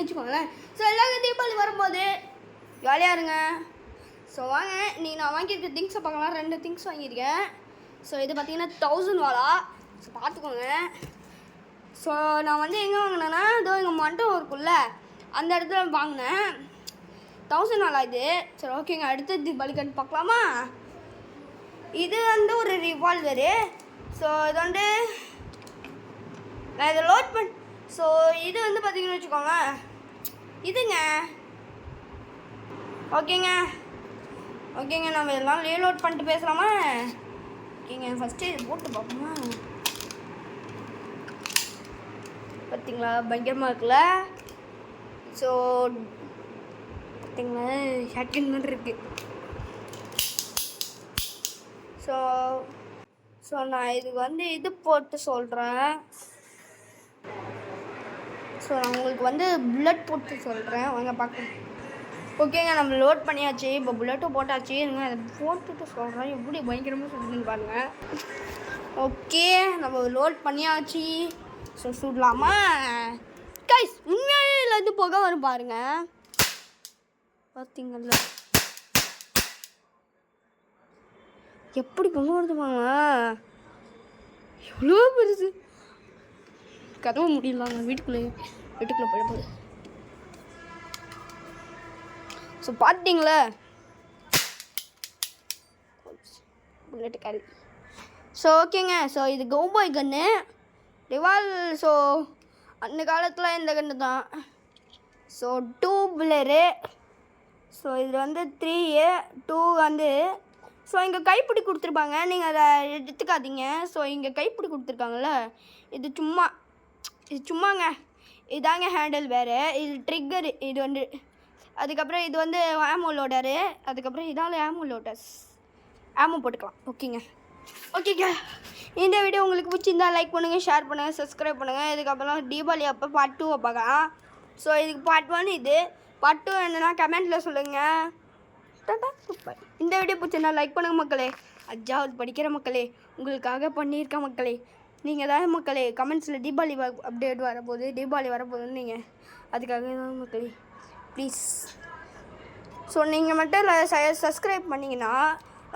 வச்சுக்கோங்களேன். ஸோ எல்லாருக்கும் தீபாவளி வரும்போது ஜாலியாக இருங்க. ஸோ வாங்க நீங்கள் நான் வாங்கியிருக்க திங்ஸை பார்க்கலாம். 2 திங்ஸ் வாங்கியிருக்கேன். ஸோ இது பார்த்தீங்கன்னா 1000 வாலா. ஸோ பார்த்துக்கோங்க. ஸோ நான் வந்து எங்கே வாங்கினேன்னா இதோ எங்கள் மண்டபம் இருக்குல்ல அந்த இடத்துல வாங்கினேன். 1000 வாலா இது. சரி ஓகேங்க, அடுத்த தீபாவளி கட்டு பார்க்கலாமா? இது வந்து ஒரு ரிவால்வரு. ஸோ இது வந்து நான் இதை லோட் ஸோ இது வந்து பார்த்தீங்கன்னு வச்சுக்கோங்க இதுங்க. ஓகேங்க நம்ம எல்லாம் ரீலோட் பண்ணிட்டு பேசலாமா? ஓகேங்க, ஃபஸ்ட்டு இது போட்டு பார்ப்போமா? பார்த்தீங்களா பயங்கரமாக இருக்குல்ல? ஸோ பார்த்தீங்களா ஷாட்கன் மாதிரி இருக்குது. ஸோ நான் இதுக்கு வந்து இது போட்டு சொல்கிறேன். ஸோ நான் உங்களுக்கு வந்து புல்லட் போட்டு சொல்கிறேன், வாங்க பார்க்கலாம். ஓகேங்க, நம்ம லோட் பண்ணியாச்சு. இப்போ புல்லட்டும் போட்டாச்சு. அதை போட்டுட்டு சொல்கிறேன் எப்படி பயங்கரமாக சொல்லுதுன்னு பாருங்கள். ஓகே, நம்ம லோட் பண்ணியாச்சு. ஸோ சுடலாமா கைஸ்? உண்மையாகவே இதில் புகை வரும் பாருங்கள். பார்த்தீங்களா எப்படி பொங்க வருதுமாங்க? எவ்வளோ பெருசு. கதவு முடியலாங்க, வீட்டுக்குள்ளே போயிடும்போது. ஸோ பார்த்தீங்களா புல்லட் கேரி. ஸோ ஓகேங்க, ஸோ இது கௌபாய் கன்று ரிவால். ஸோ அந்த காலத்தில் இந்த கன்று தான். ஸோ 2 பிளரு. ஸோ இது வந்து 3 2 வந்து. ஸோ இங்கே கைப்பிடி கொடுத்துருப்பாங்க, நீங்கள் அதை எடுத்துக்காதீங்க. ஸோ இங்கே கைப்பிடி கொடுத்துருக்காங்கல்ல, இது சும்மாங்க. இதாங்க ஹேண்டில் வேறு, இது ட்ரிக்கரு. இது வந்து அதுக்கப்புறம் இது வந்து ஆமோ லோடரு. அதுக்கப்புறம் இதால் ஆமோ லோடர்ஸ் ஆமோ போட்டுக்கலாம். ஓகேங்க, இந்த வீடியோ உங்களுக்கு பிடிச்சிருந்தா லைக் பண்ணுங்கள், ஷேர் பண்ணுங்கள், சப்ஸ்கிரைப் பண்ணுங்கள். இதுக்கப்புறம் தீபாவளி அப்போ பார்ட் 2 பார்க்கலாம். ஸோ இதுக்கு பார்ட் 1 இது. பார்ட் 2 என்னன்னா கமெண்ட்டில் சொல்லுங்கள். இந்த வீடியோ பிடிச்சிருந்தா லைக் பண்ணுங்கள் மக்களே. அஜாவது படிக்கிற மக்களே, உங்களுக்காக பண்ணியிருக்க மக்களே. நீங்கள் தான் மக்களே கமெண்ட்ஸில் தீபாவளி அப்டேட் தீபாவளி வரப்போகுதுன்னு நீங்கள் அதுக்காக தான் மக்களே ப்ளீஸ். ஸோ நீங்கள் மட்டும் சப்ஸ்கிரைப் பண்ணிங்கன்னா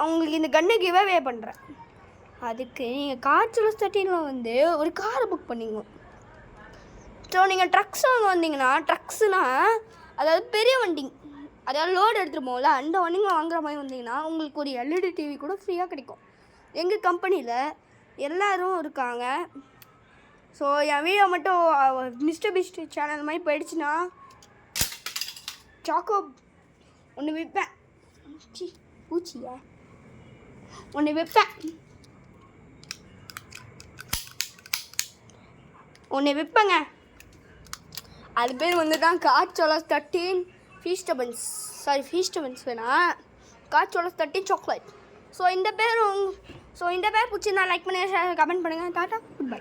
உங்களுக்கு இந்த கன்னு கிவ்அவே பண்ணுறேன். அதுக்கு நீங்கள் காய்ச்சல் ஸ்டட்டியில் வந்து ஒரு காரை புக் பண்ணிங்க. ஸோ நீங்கள் ட்ரக்ஸ் வாங்க வந்தீங்கன்னா, ட்ரக்ஸுனால் அதாவது பெரிய வண்டி, அதாவது லோடு எடுத்துகிட்டு போகல, அந்த வண்டிங்களை வாங்குற மாதிரி வந்தீங்கன்னா உங்களுக்கு ஒரு LED டிவி கூட ஃப்ரீயாக கிடைக்கும். எங்கள் கம்பெனியில் எல்லோரும் இருக்காங்க. ஸோ என் வீடியோ மட்டும் மிஸ்டர் பீஸ்ட் சேனல் மாதிரி போயிடுச்சுன்னா சாக்கோ ஒன்று விற்பேன். பூச்சியா ஒன்று விற்பேங்க. அது பேர் வந்து தான் காய்ச்சோலஸ் 13 ஃபீஸ்டபன்ஸ் வேணாம், காய்ச்சோலஸ் 13 சாக்லேட். ஸோ இந்த பேர் பிடிச்சிருந்தா லைக் பண்ணுங்கள், கமெண்ட் பண்ணுங்கள். Tata, good bye.